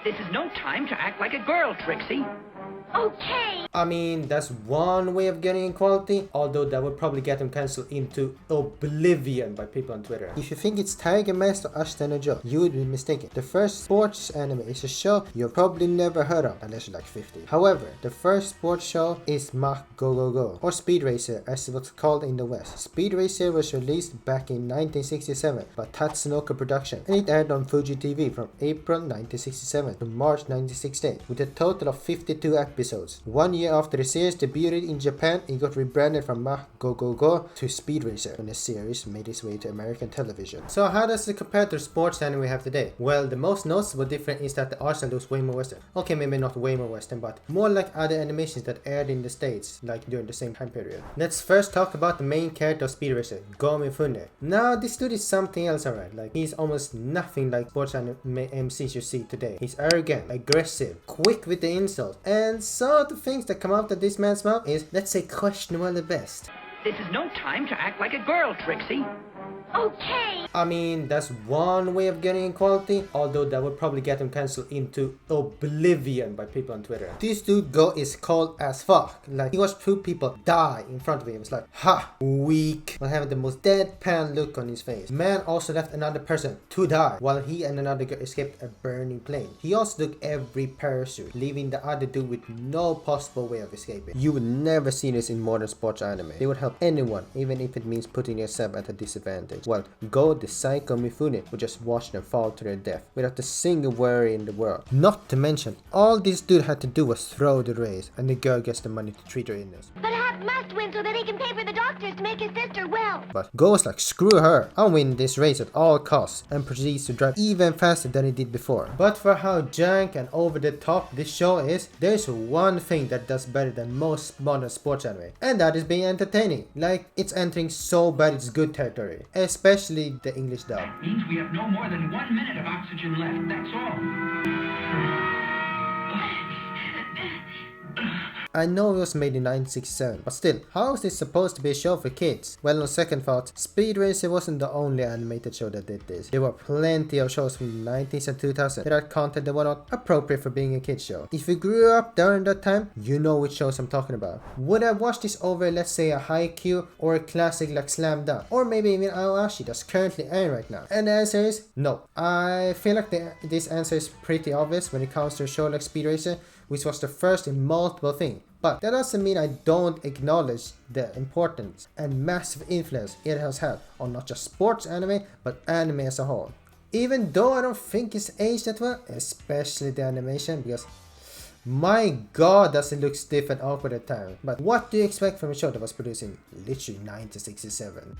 This is no time to act like a girl, Trixie. Okay. I mean, that's one way of getting equality, although that would probably get them cancelled into oblivion by people on Twitter. If you think it's Tiger Mask or Ashita no Joe, you would be mistaken. The first sports anime is a show you've probably never heard of, unless you're like 50. However, the first sports show is Mach Go Go Go, or Speed Racer as it was called in the West. Speed Racer was released back in 1967 by Tatsunoko Production, and it aired on Fuji TV from April 1967 to March 1968, with a total of 52 episodes. 1 year after the series debuted in Japan, it got rebranded from Mach Go Go Go to Speed Racer when the series made its way to American television. So how does it compare to the sports anime we have today? Well, the most noticeable difference is that the art style looks way more western. Okay, maybe not way more western, but more like other animations that aired in the States, like during the same time period. Let's first talk about the main character of Speed Racer, Go Mifune. Now, this dude is something else, alright. Like, he's almost nothing like sports anime MCs you see today. He's arrogant, aggressive, quick with the insults, and some of the things that come out of this man's mouth is, let's say, questionable at best. This is no time to act like a girl, Trixie. Okay. I mean, that's one way of getting equality, although that would probably get him cancelled into oblivion by people on Twitter. This dude Go is cold as fuck. Like, he watched two people die in front of him. It's like, ha, weak, while having the most deadpan look on his face. Man also left another person to die, while he and another girl escaped a burning plane. He also took every parachute, leaving the other dude with no possible way of escaping. You would never see this in modern sports anime. They would help anyone, even if it means putting yourself at a disadvantage. Well, Go, the psycho Mifune, would just watch them fall to their death without a single worry in the world. Not to mention, all this dude had to do was throw the race, and the girl gets the money to treat her illness. But Hap must win so that he can pay for the doctors to make his sister well. But Go was like, screw her, I'll win this race at all costs, and proceeds to drive even faster than he did before. But for how jank and over the top this show is, there's one thing that does better than most modern sports anime, and that is being entertaining. Like, it's entering so bad it's good territory, especially the English dub. That means we have no more than 1 minute of oxygen left, that's all. I know it was made in 1967, but still, how is this supposed to be a show for kids? Well, on second thought, Speed Racer wasn't the only animated show that did this. There were plenty of shows from the 90s and 2000s that had content that were not appropriate for being a kids show. If you grew up during that time, you know which shows I'm talking about. Would I watch this over, let's say, a Haikyuu or a classic like Slam Dunk, or maybe even Aoashi that's currently airing right now? And the answer is no. I feel like this answer is pretty obvious when it comes to a show like Speed Racer, which was the first in multiple things. But that doesn't mean I don't acknowledge the importance and massive influence it has had on not just sports anime, but anime as a whole. Even though I don't think it's aged that well, especially the animation, because my god does it look stiff and awkward at times. But what do you expect from a show that was produced in literally 1967?